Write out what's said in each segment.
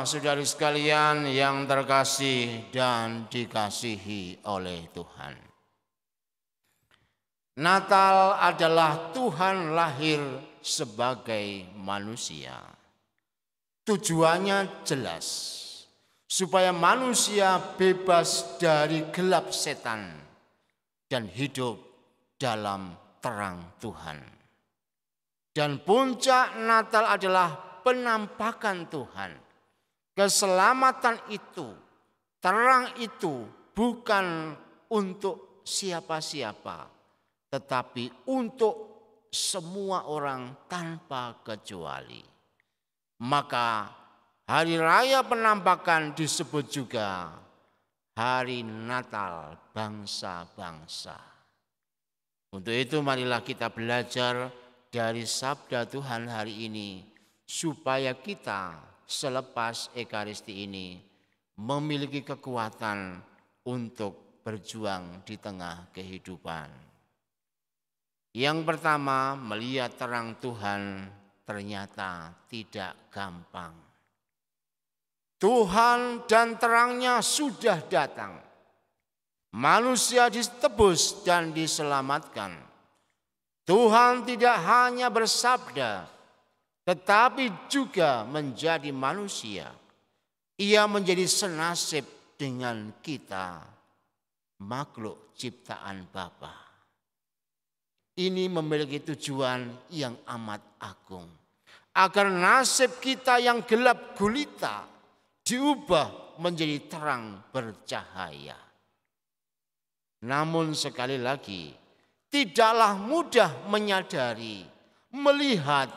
Saudara sekalian yang terkasih dan dikasihi oleh Tuhan. Natal adalah Tuhan lahir sebagai manusia. Tujuannya jelas, supaya manusia bebas dari gelap setan dan hidup dalam terang Tuhan. Dan puncak Natal adalah penampakan Tuhan. Keselamatan itu, terang itu bukan untuk siapa-siapa, tetapi untuk semua orang tanpa kecuali. Maka hari raya penampakan disebut juga hari Natal bangsa-bangsa. Untuk itu marilah kita belajar dari sabda Tuhan hari ini, supaya kita selepas Ekaristi ini memiliki kekuatan untuk berjuang di tengah kehidupan. Yang pertama, melihat terang Tuhan ternyata tidak gampang. Tuhan dan terangnya sudah datang. Manusia ditebus dan diselamatkan. Tuhan tidak hanya bersabda, tetapi juga menjadi manusia. Ia menjadi senasib dengan kita, makhluk ciptaan Bapa. Ini memiliki tujuan yang amat agung, agar nasib kita yang gelap gulita diubah menjadi terang bercahaya. Namun sekali lagi, tidaklah mudah menyadari, melihat,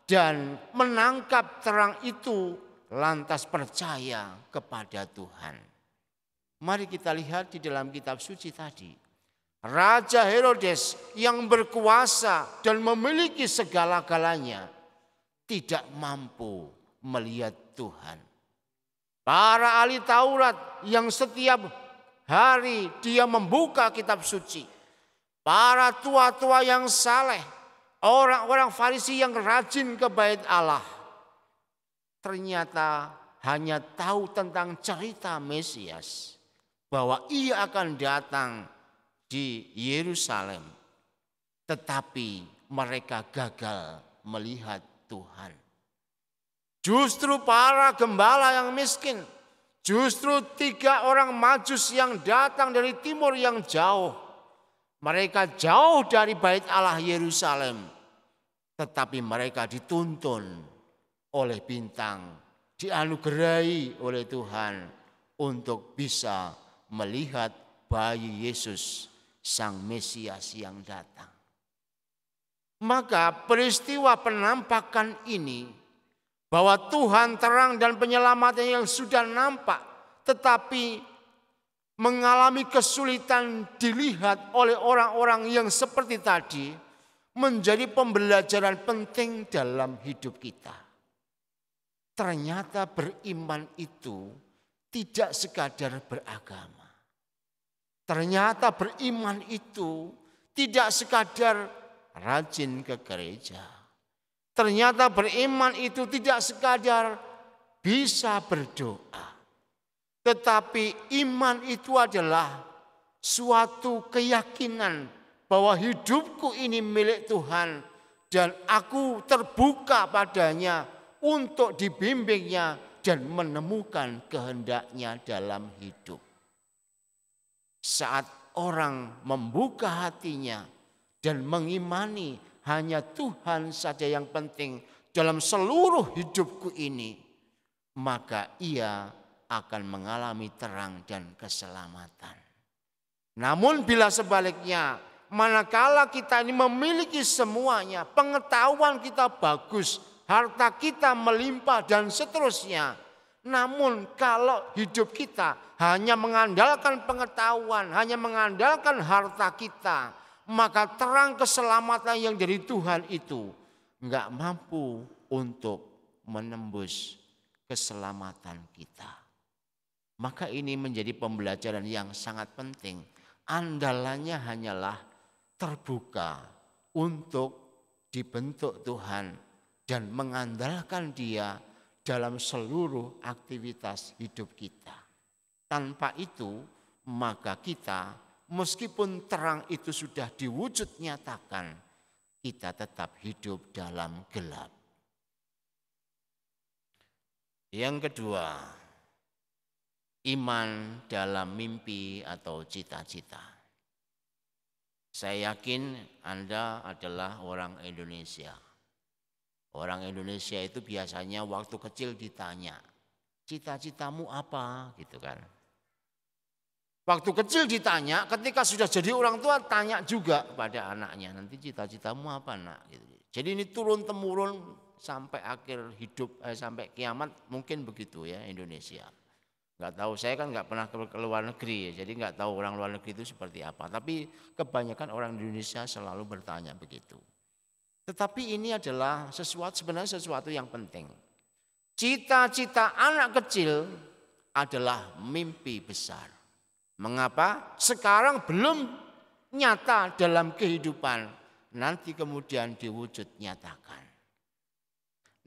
dan menangkap terang itu lantas percaya kepada Tuhan. Mari kita lihat di dalam kitab suci tadi. Raja Herodes yang berkuasa dan memiliki segala-galanya tidak mampu melihat Tuhan. Para ahli Taurat yang setiap hari dia membuka kitab suci. Para tua-tua yang saleh, orang-orang Farisi yang rajin ke bait Allah, ternyata hanya tahu tentang cerita Mesias, bahwa ia akan datang di Yerusalem, tetapi mereka gagal melihat Tuhan. Justru para gembala yang miskin, justru 3 orang Majus yang datang dari timur yang jauh, mereka jauh dari bait Allah Yerusalem, tetapi mereka dituntun oleh bintang, dianugerahi oleh Tuhan untuk bisa melihat bayi Yesus, Sang Mesias yang datang. Maka peristiwa penampakan ini, bahwa Tuhan terang dan penyelamatnya yang sudah nampak, tetapi mengalami kesulitan dilihat oleh orang-orang yang seperti tadi, menjadi pembelajaran penting dalam hidup kita. Ternyata beriman itu tidak sekadar beragama. Ternyata beriman itu tidak sekadar rajin ke gereja. Ternyata beriman itu tidak sekadar bisa berdoa. Tetapi iman itu adalah suatu keyakinan bahwa hidupku ini milik Tuhan dan aku terbuka padanya untuk dibimbingnya dan menemukan kehendaknya dalam hidup. Saat orang membuka hatinya dan mengimani hanya Tuhan saja yang penting dalam seluruh hidupku ini, maka ia akan mengalami terang dan keselamatan. Namun bila sebaliknya, manakala kita ini memiliki semuanya, pengetahuan kita bagus, harta kita melimpah dan seterusnya, namun kalau hidup kita hanya mengandalkan pengetahuan, hanya mengandalkan harta kita, maka terang keselamatan yang dari Tuhan itu enggak mampu untuk menembus keselamatan kita. Maka ini menjadi pembelajaran yang sangat penting. Andalannya hanyalah terbuka untuk dibentuk Tuhan dan mengandalkan Dia dalam seluruh aktivitas hidup kita. Tanpa itu, maka kita meskipun terang itu sudah diwujud nyatakan, kita tetap hidup dalam gelap. Yang kedua, iman dalam mimpi atau cita-cita. Saya yakin Anda adalah orang Indonesia. Orang Indonesia itu biasanya waktu kecil ditanya, cita-citamu apa? Gitu kan. Waktu kecil ditanya, ketika sudah jadi orang tua tanya juga pada anaknya, nanti cita-citamu apa nak? Gitu. Jadi ini turun-temurun sampai akhir hidup, sampai kiamat mungkin begitu ya Indonesia. Nggak tahu, saya kan nggak pernah ke luar negeri ya, jadi nggak tahu orang luar negeri itu seperti apa. Tapi kebanyakan orang Indonesia selalu bertanya begitu. Tetapi ini adalah sebenarnya sesuatu yang penting. Cita-cita anak kecil adalah mimpi besar. Mengapa? Sekarang belum nyata dalam kehidupan, nanti kemudian diwujud nyatakan.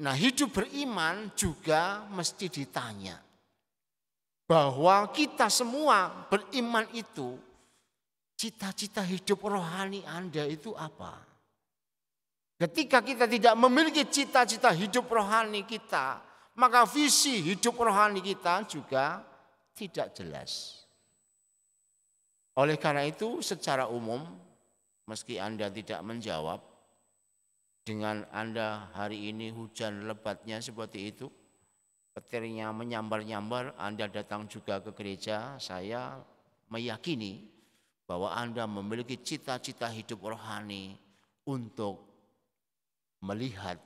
Nah, hidup beriman juga mesti ditanya. Bahwa kita semua beriman itu, cita-cita hidup rohani Anda itu apa? Ketika kita tidak memiliki cita-cita hidup rohani kita, maka visi hidup rohani kita juga tidak jelas. Oleh karena itu secara umum, meski Anda tidak menjawab, dengan Anda hari ini hujan lebatnya seperti itu, petirnya menyambar-nyambar, Anda datang juga ke gereja, saya meyakini bahwa Anda memiliki cita-cita hidup rohani untuk melihat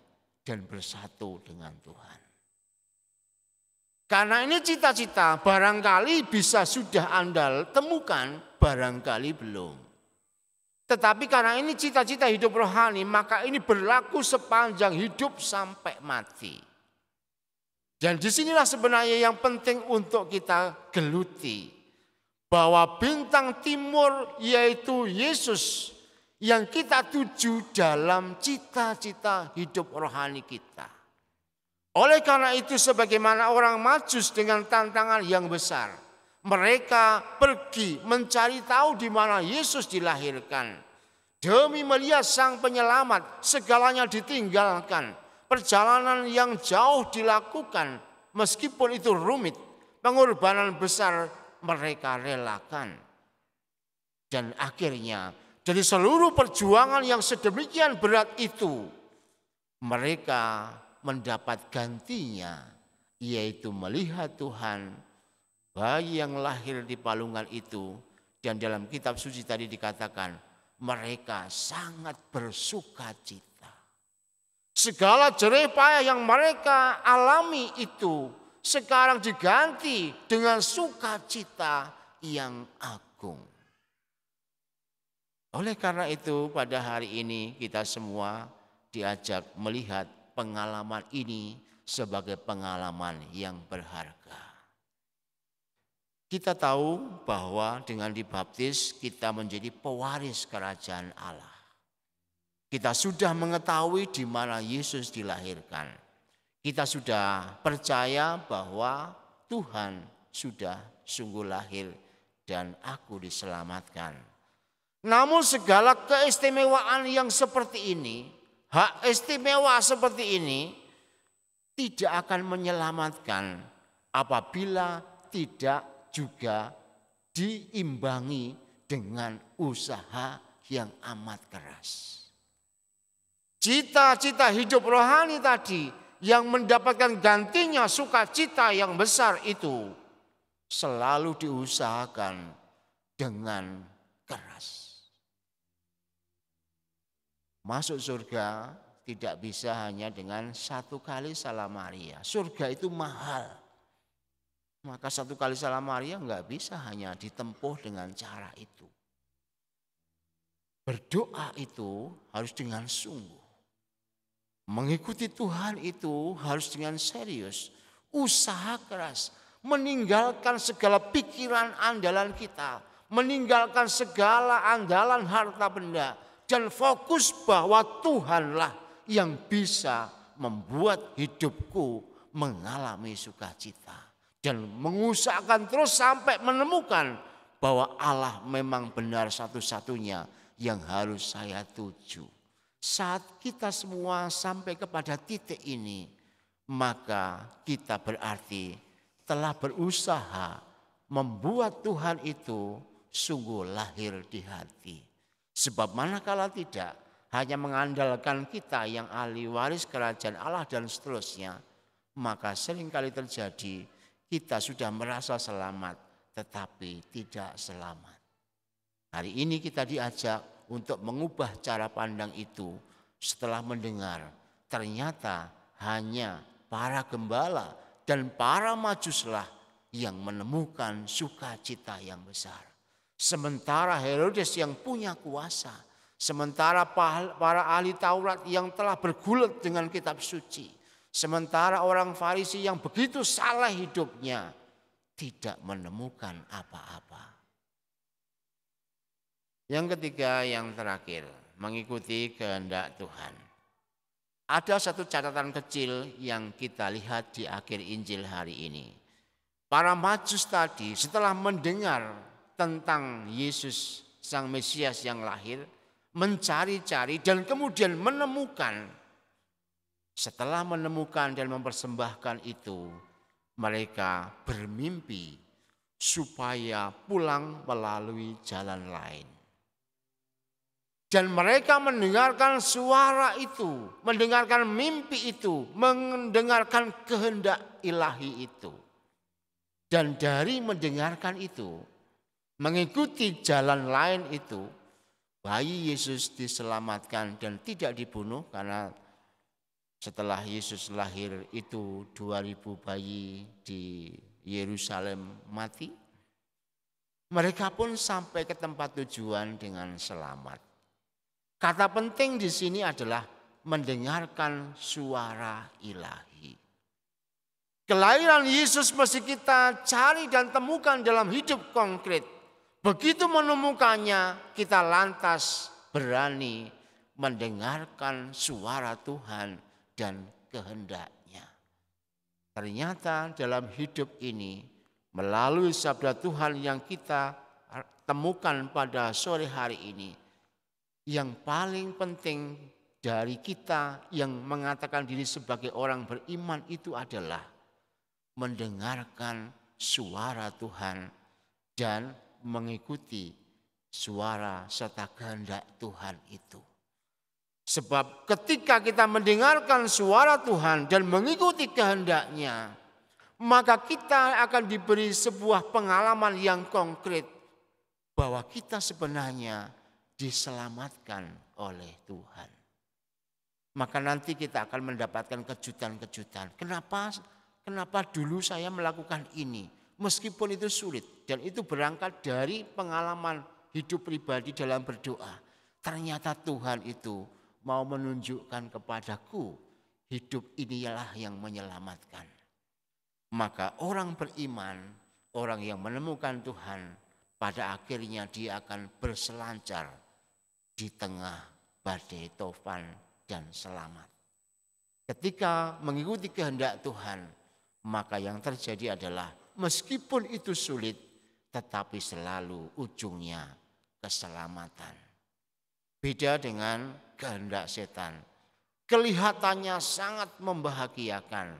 dan bersatu dengan Tuhan. Karena ini cita-cita barangkali bisa sudah Anda temukan, barangkali belum. Tetapi karena ini cita-cita hidup rohani, maka ini berlaku sepanjang hidup sampai mati. Dan disinilah sebenarnya yang penting untuk kita geluti. Bahwa bintang timur yaitu Yesus yang kita tuju dalam cita-cita hidup rohani kita. Oleh karena itu sebagaimana orang Majus dengan tantangan yang besar, mereka pergi mencari tahu di mana Yesus dilahirkan. Demi melihat Sang Penyelamat, segalanya ditinggalkan. Perjalanan yang jauh dilakukan, meskipun itu rumit, pengorbanan besar mereka relakan. Dan akhirnya dari seluruh perjuangan yang sedemikian berat itu, mereka mendapat gantinya, yaitu melihat Tuhan, bayi yang lahir di palungan itu. Dan dalam kitab suci tadi dikatakan, mereka sangat bersuka cita. Segala jerih payah yang mereka alami itu sekarang diganti dengan sukacita yang agung. Oleh karena itu pada hari ini kita semua diajak melihat pengalaman ini sebagai pengalaman yang berharga. Kita tahu bahwa dengan dibaptis kita menjadi pewaris kerajaan Allah. Kita sudah mengetahui di mana Yesus dilahirkan. Kita sudah percaya bahwa Tuhan sudah sungguh lahir dan aku diselamatkan. Namun segala keistimewaan yang seperti ini, hak istimewa seperti ini tidak akan menyelamatkan apabila tidak juga diimbangi dengan usaha yang amat keras. Cita-cita hidup rohani tadi yang mendapatkan gantinya sukacita yang besar itu selalu diusahakan dengan keras. Masuk surga tidak bisa hanya dengan satu kali salam Maria. Surga itu mahal. Maka satu kali salam Maria enggak bisa hanya ditempuh dengan cara itu. Berdoa itu harus dengan sungguh. Mengikuti Tuhan itu harus dengan serius. Usaha keras. Meninggalkan segala pikiran andalan kita. Meninggalkan segala andalan harta benda. Dan fokus bahwa Tuhanlah yang bisa membuat hidupku mengalami sukacita. Dan mengusahakan terus sampai menemukan bahwa Allah memang benar satu-satunya yang harus saya tuju. Saat kita semua sampai kepada titik ini, maka kita berarti telah berusaha membuat Tuhan itu sungguh lahir di hati. Sebab manakala tidak, hanya mengandalkan kita yang ahli waris kerajaan Allah dan seterusnya, maka seringkali terjadi kita sudah merasa selamat tetapi tidak selamat. Hari ini kita diajak untuk mengubah cara pandang itu setelah mendengar ternyata hanya para gembala dan para majuslah yang menemukan sukacita yang besar. Sementara Herodes yang punya kuasa, sementara para ahli Taurat yang telah bergulat dengan kitab suci, sementara orang Farisi yang begitu salah hidupnya tidak menemukan apa-apa. Yang ketiga, yang terakhir, mengikuti kehendak Tuhan. Ada satu catatan kecil yang kita lihat di akhir Injil hari ini. Para majus tadi setelah mendengar tentang Yesus Sang Mesias yang lahir, mencari-cari dan kemudian menemukan. Setelah menemukan dan mempersembahkan itu, mereka bermimpi supaya pulang melalui jalan lain. Dan mereka mendengarkan suara itu, mendengarkan mimpi itu, mendengarkan kehendak ilahi itu. Dan dari mendengarkan itu, mengikuti jalan lain itu, bayi Yesus diselamatkan dan tidak dibunuh karena setelah Yesus lahir itu 2000 bayi di Yerusalem mati. Mereka pun sampai ke tempat tujuan dengan selamat. Kata penting di sini adalah mendengarkan suara ilahi. Kelahiran Yesus mesti kita cari dan temukan dalam hidup konkret. Begitu menemukannya, kita lantas berani mendengarkan suara Tuhan dan kehendaknya. Ternyata dalam hidup ini, melalui sabda Tuhan yang kita temukan pada sore hari ini, yang paling penting dari kita yang mengatakan diri sebagai orang beriman itu adalah mendengarkan suara Tuhan dan mengikuti suara serta kehendak Tuhan itu. Sebab ketika kita mendengarkan suara Tuhan dan mengikuti kehendaknya, maka kita akan diberi sebuah pengalaman yang konkret bahwa kita sebenarnya diselamatkan oleh Tuhan. Maka nanti kita akan mendapatkan kejutan-kejutan. Kenapa dulu saya melakukan ini? Meskipun itu sulit dan itu berangkat dari pengalaman hidup pribadi dalam berdoa. Ternyata Tuhan itu mau menunjukkan kepadaku hidup inilah yang menyelamatkan. Maka orang beriman, orang yang menemukan Tuhan, pada akhirnya dia akan berselancar di tengah badai tofan dan selamat. Ketika mengikuti kehendak Tuhan, maka yang terjadi adalah meskipun itu sulit, tetapi selalu ujungnya keselamatan. Beda dengan kehendak setan. Kelihatannya sangat membahagiakan,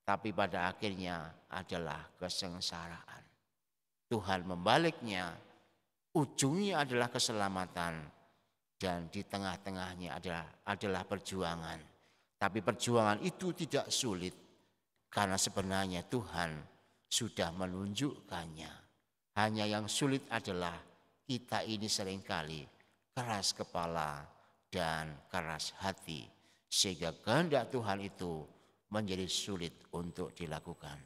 tapi pada akhirnya adalah kesengsaraan. Tuhan membaliknya, ujungnya adalah keselamatan dan di tengah-tengahnya adalah perjuangan. Tapi perjuangan itu tidak sulit karena sebenarnya Tuhan sudah menunjukkannya. Hanya yang sulit adalah kita ini seringkali keras kepala dan keras hati, sehingga kehendak Tuhan itu menjadi sulit untuk dilakukan.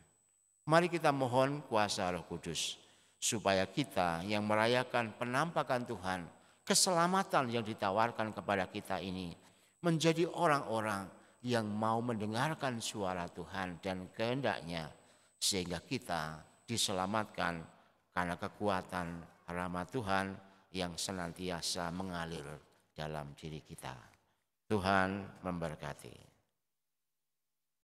Mari kita mohon kuasa Roh Kudus supaya kita yang merayakan penampakan Tuhan, keselamatan yang ditawarkan kepada kita ini menjadi orang-orang yang mau mendengarkan suara Tuhan dan kehendaknya, sehingga kita diselamatkan karena kekuatan rahmat Tuhan yang senantiasa mengalir dalam diri kita. Tuhan memberkati.